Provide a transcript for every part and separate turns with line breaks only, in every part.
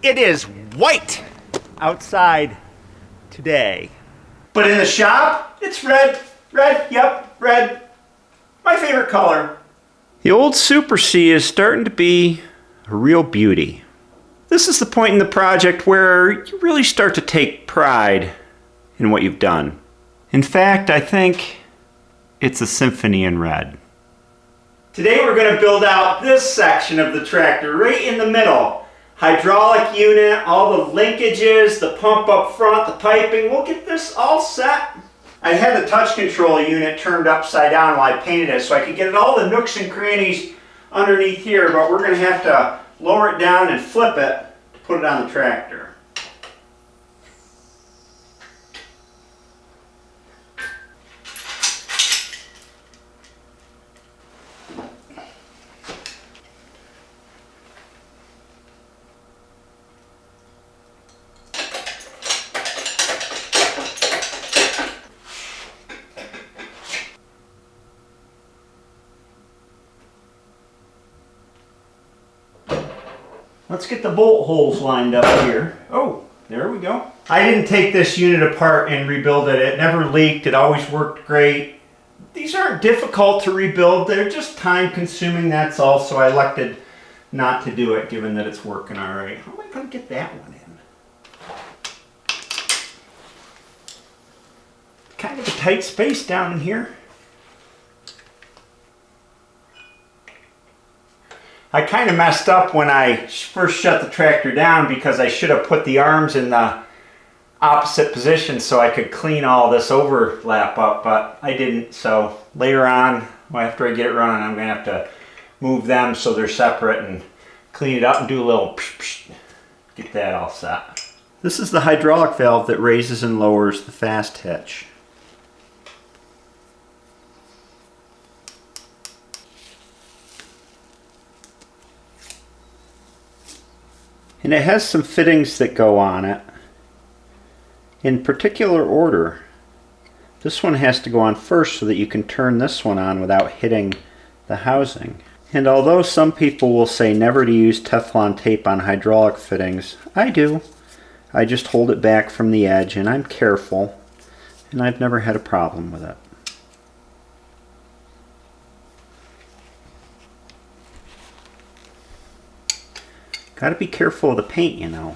It is white outside today. But in the shop, it's red. Red, yep, red. My favorite color. The old Super C is starting to be a real beauty. This is the point in the project where you really start to take pride in what you've done. In fact, I think it's a symphony in red. Today we're going to build out this section of the tractor right in the middle. Hydraulic unit, all the linkages, the pump up front, the piping. We'll get this all set. I had the touch control unit turned upside down while I painted it so I could get all the nooks and crannies underneath here, but we're going to have to lower it down and flip it to put it on the tractor. Let's get the bolt holes lined up here. Oh, there we go. I didn't take this unit apart and rebuild it. It never leaked. It always worked great. These aren't difficult to rebuild. They're just time consuming, that's all. So I elected not to do it given that it's working all right. How am I going to get that one in? Kind of a tight space down in here. I kind of messed up when I first shut the tractor down because I should have put the arms in the opposite position so I could clean all this overlap up, but I didn't. So later on, after I get it running, I'm going to have to move them so they're separate and clean it up and do a little get that all set. This is the hydraulic valve that raises and lowers the fast hitch. And it has some fittings that go on it in particular order. This one has to go on first so that you can turn this one on without hitting the housing. And although some people will say never to use Teflon tape on hydraulic fittings, I do. I just hold it back from the edge and I'm careful, and I've never had a problem with it. Got to be careful of the paint, you know.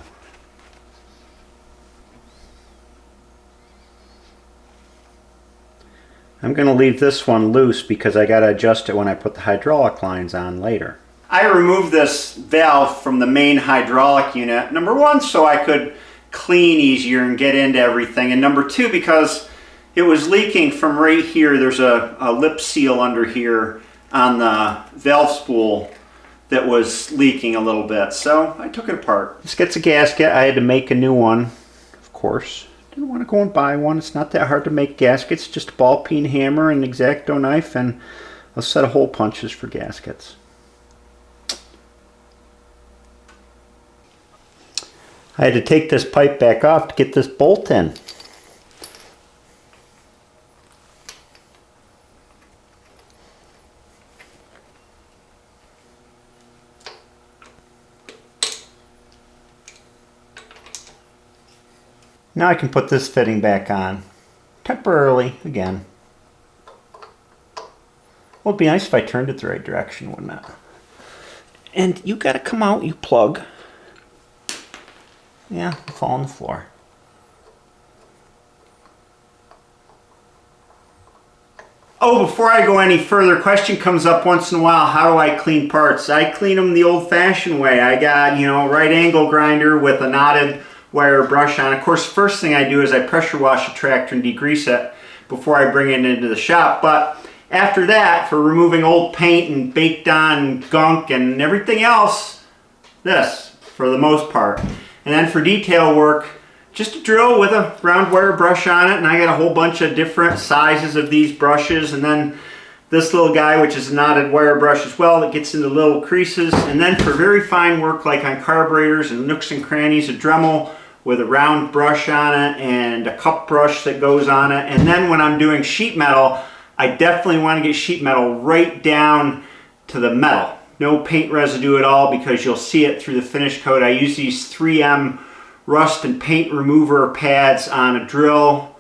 I'm going to leave this one loose because I got to adjust it when I put the hydraulic lines on later. I removed this valve from the main hydraulic unit, number one, so I could clean easier and get into everything, and number two, because it was leaking from right here. There's a lip seal under here on the valve spool that was leaking a little bit, so I took it apart. This gets a gasket. I had to make a new one, of course. Didn't want to go and buy one. It's not that hard to make gaskets, just a ball peen hammer and an X-Acto knife and a set of hole punches for gaskets. I had to take this pipe back off to get this bolt in. Now I can put this fitting back on, temporarily, again. Well, it'd be nice if I turned it the right direction, wouldn't it? And you gotta come out, you plug. Yeah, it'll fall on the floor. Oh, before I go any further, question comes up once in a while, how do I clean parts? I clean them the old-fashioned way. I got, right angle grinder with a knotted wire brush on. Of course, first thing I do is I pressure wash the tractor and degrease it before I bring it into the shop. But after that, for removing old paint and baked on gunk and everything else, this, for the most part. And then for detail work, just a drill with a round wire brush on it, and I got a whole bunch of different sizes of these brushes, and then this little guy, which is a knotted wire brush as well, that gets into little creases. And then for very fine work, like on carburetors and nooks and crannies, a Dremel with a round brush on it and a cup brush that goes on it. And then when I'm doing sheet metal, I definitely want to get sheet metal right down to the metal, no paint residue at all because you'll see it through the finish coat. I use these 3M rust and paint remover pads on a drill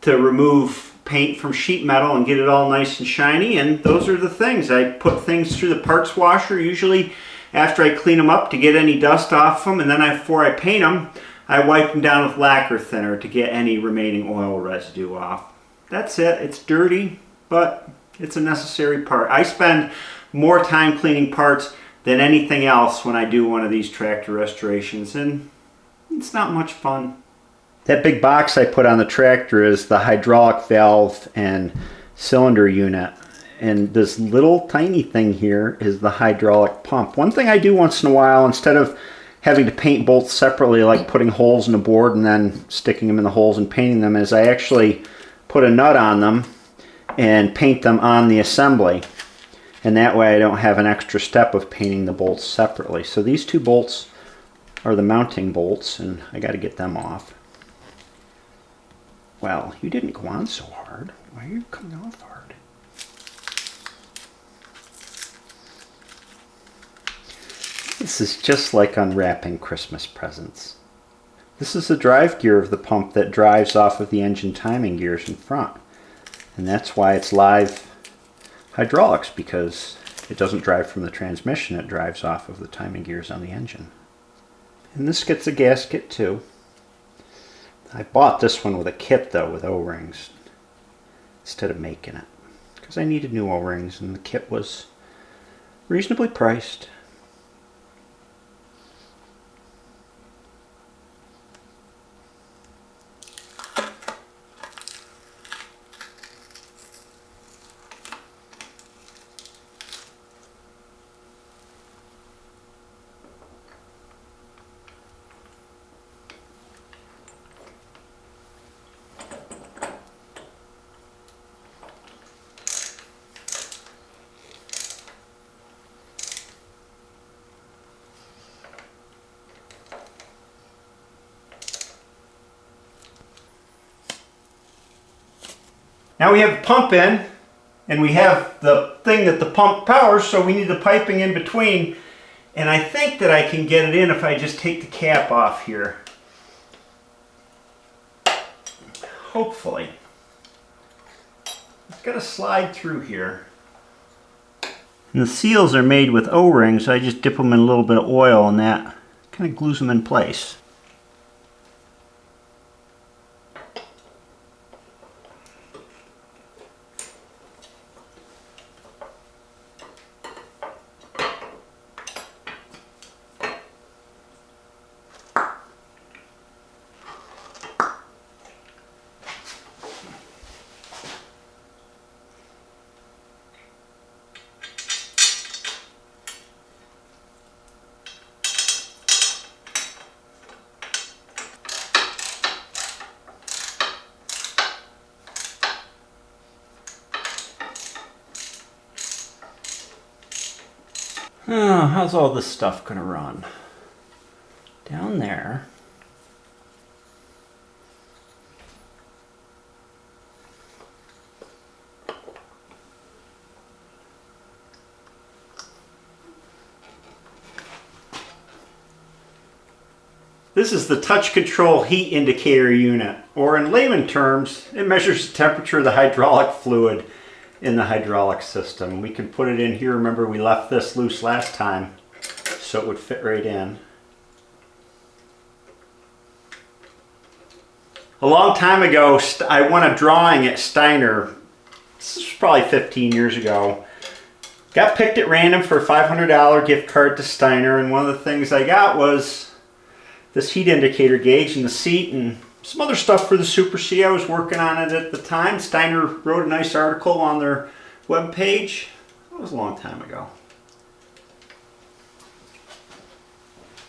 to remove paint from sheet metal and get it all nice and shiny, and those are the things. I put things through the parts washer usually after I clean them up to get any dust off them, and then before I paint them, I wipe them down with lacquer thinner to get any remaining oil residue off. That's it. It's dirty, but it's a necessary part. I spend more time cleaning parts than anything else when I do one of these tractor restorations, and it's not much fun. That big box I put on the tractor is the hydraulic valve and cylinder unit, and this little tiny thing here is the hydraulic pump. One thing I do once in a while, instead of having to paint bolts separately, like putting holes in a board and then sticking them in the holes and painting them, is I actually put a nut on them and paint them on the assembly, and that way I don't have an extra step of painting the bolts separately. So these two bolts are the mounting bolts, and I got to get them off. Well, you didn't go on so hard. Why are you coming off hard? This is just like unwrapping Christmas presents. This is the drive gear of the pump that drives off of the engine timing gears in front. And that's why it's live hydraulics, because it doesn't drive from the transmission, it drives off of the timing gears on the engine. And this gets a gasket too. I bought this one with a kit though, with O-rings, instead of making it, because I needed new O-rings and the kit was reasonably priced. Now we have the pump in, and we have the thing that the pump powers, so we need the piping in between. And I think that I can get it in if I just take the cap off here. Hopefully. It's got to slide through here. And the seals are made with O-rings. I just dip them in a little bit of oil, and that kind of glues them in place. Oh, how's all this stuff gonna run? Down there. This is the touch control heat indicator unit, or in layman terms, it measures the temperature of the hydraulic fluid in the hydraulic system. We can put it in here. Remember, we left this loose last time, so it would fit right in. A long time ago, I won a drawing at Steiner. This was probably 15 years ago. Got picked at random for a $500 gift card to Steiner, and one of the things I got was this heat indicator gauge in the seat and some other stuff for the Super C. I was working on it at the time. Steiner wrote a nice article on their webpage. That was a long time ago.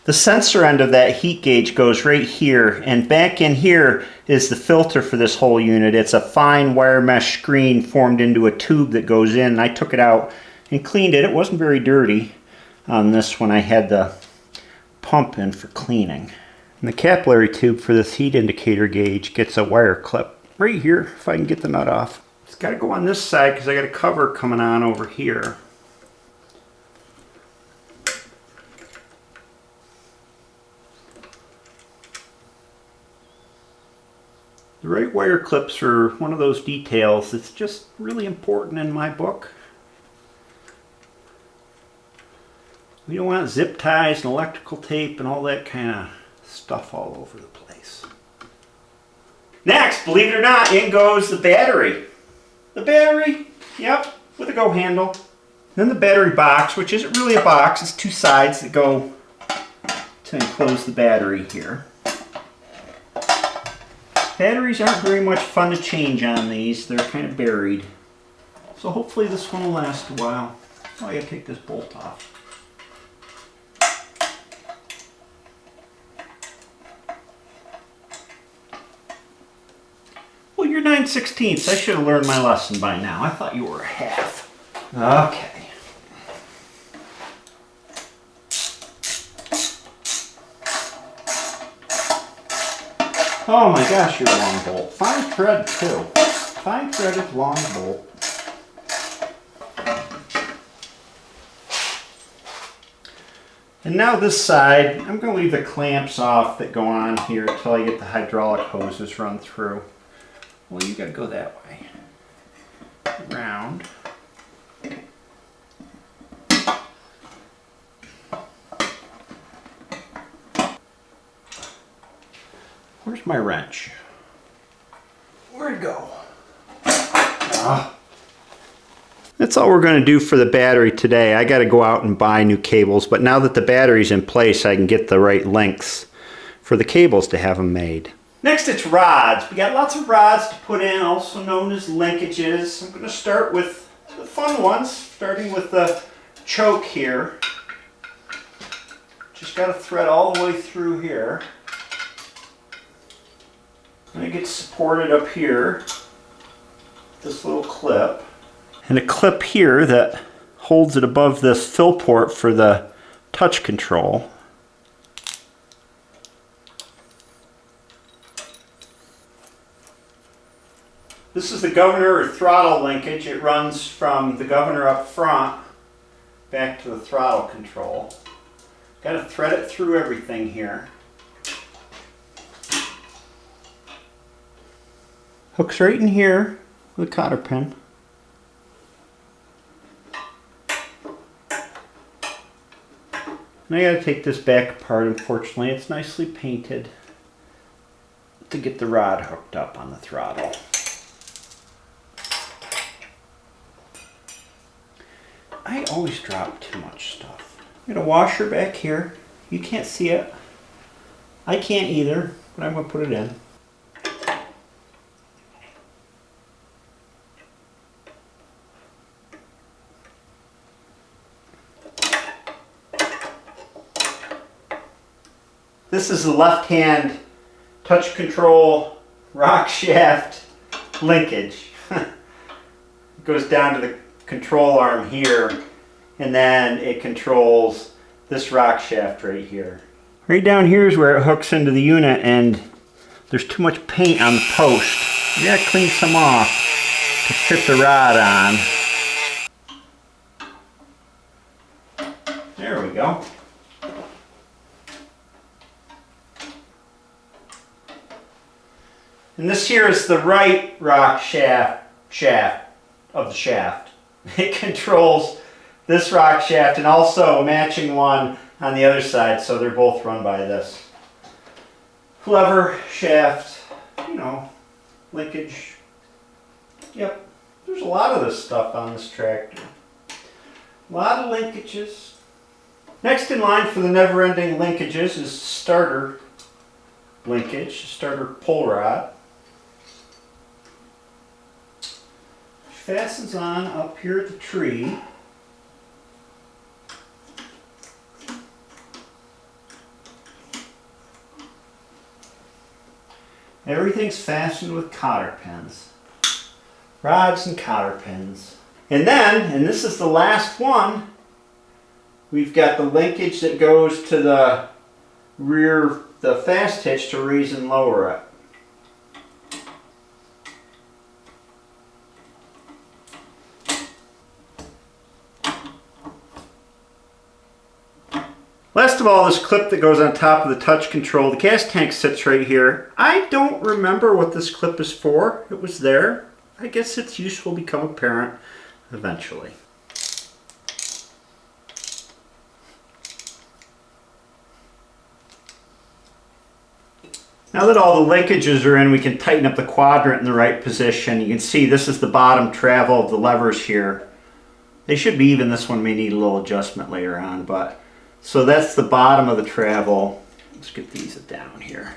The sensor end of that heat gauge goes right here, and back in here is the filter for this whole unit. It's a fine wire mesh screen formed into a tube that goes in. And I took it out and cleaned it. It wasn't very dirty on this one. I had the pump in for cleaning. And the capillary tube for this heat indicator gauge gets a wire clip right here, if I can get the nut off. It's got to go on this side because I got a cover coming on over here. The right wire clips are one of those details that's just really important in my book. We don't want zip ties and electrical tape and all that kind of stuff all over the place. Next, believe it or not, in goes the battery. The battery, yep, with a go handle. Then the battery box, which isn't really a box, it's two sides that go to enclose the battery here. Batteries aren't very much fun to change on these. They're kind of buried. So hopefully this one will last a while. Oh, I gotta take this bolt off. Well, you're 9/16. I should have learned my lesson by now. I thought you were a half. Okay. Oh my gosh, you're a long bolt. Fine thread too. Fine threaded long bolt. And now this side, I'm going to leave the clamps off that go on here until I get the hydraulic hoses run through. Well, you got to go that way. Round. Where's my wrench? Where'd it go? That's all we're going to do for the battery today. I got to go out and buy new cables, but now that the battery's in place, I can get the right lengths for the cables to have them made. Next, it's rods. We got lots of rods to put in, also known as linkages. I'm going to start with the fun ones, starting with the choke here. Just got to thread all the way through here. And it gets supported up here, this little clip. And a clip here that holds it above this fill port for the touch control. This is the governor or throttle linkage. It runs from the governor up front back to the throttle control. Got to thread it through everything here. Hooks right in here with a cotter pin. Now I gotta take this back apart. Unfortunately, it's nicely painted to get the rod hooked up on the throttle. I always drop too much stuff. I got a washer back here. You can't see it. I can't either, but I'm gonna put it in. This is the left-hand touch control rock shaft linkage. It goes down to the control arm here, and then it controls this rock shaft right here. Right down here is where it hooks into the unit, and there's too much paint on the post. You gotta clean some off to fit the rod on. There we go. And this here is the right rock shaft of the shaft. It controls this rock shaft and also a matching one on the other side, so they're both run by this lever shaft, you know, linkage. Yep, there's a lot of this stuff on this tractor. A lot of linkages. Next in line for the never-ending linkages is starter linkage, starter pull rod. Fastens on up here at the tree. Everything's fastened with cotter pins. Rods and cotter pins. And then, and this is the last one, we've got the linkage that goes to the rear, the fast hitch to raise and lower it. Last of all, this clip that goes on top of the touch control. The gas tank sits right here. I don't remember what this clip is for. It was there. I guess its use will become apparent eventually. Now that all the linkages are in, we can tighten up the quadrant in the right position. You can see this is the bottom travel of the levers here. They should be even. This one may need a little adjustment later on, but so that's the bottom of the travel. Let's get these down here.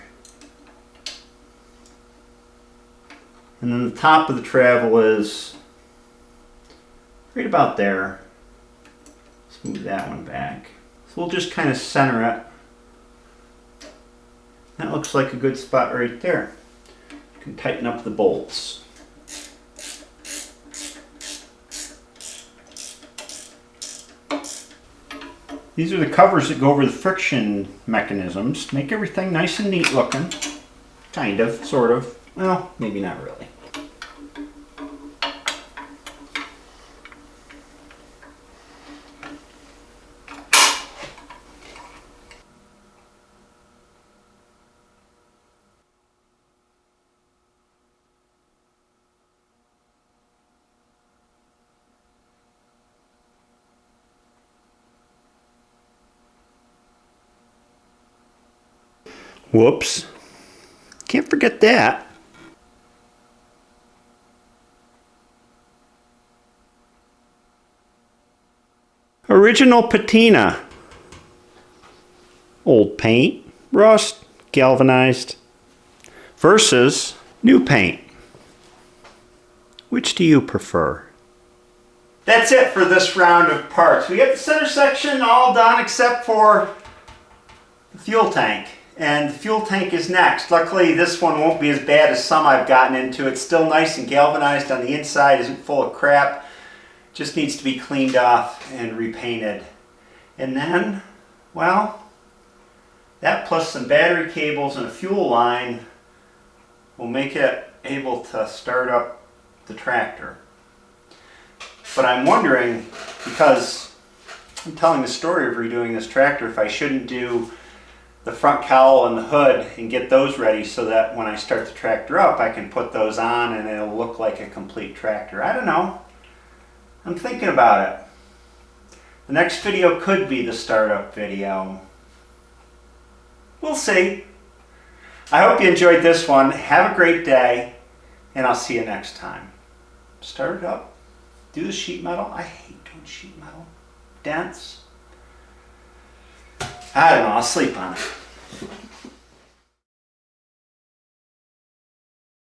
And then the top of the travel is right about there. Let's move that one back. So we'll just kind of center it. That looks like a good spot right there. You can tighten up the bolts. These are the covers that go over the friction mechanisms. Make everything nice and neat looking. Kind of, sort of. Well, maybe not really. Whoops. Can't forget that. Original patina. Old paint, rust, galvanized. Versus new paint. Which do you prefer? That's it for this round of parts. We got the center section all done except for the fuel tank. And the fuel tank is next. Luckily this one won't be as bad as some I've gotten into. It's still nice and galvanized on the inside, isn't full of crap. Just needs to be cleaned off and repainted. And then, well, that plus some battery cables and a fuel line will make it able to start up the tractor. But I'm wondering, because I'm telling the story of redoing this tractor, if I shouldn't do the front cowl and the hood and get those ready so that when I start the tractor up I can put those on and it'll look like a complete tractor. I don't know. I'm thinking about it. The next video could be the startup video. We'll see. I hope you enjoyed this one. Have a great day and I'll see you next time. Start it up. Do the sheet metal. I hate doing sheet metal. Dense. I don't know, I'll sleep on it.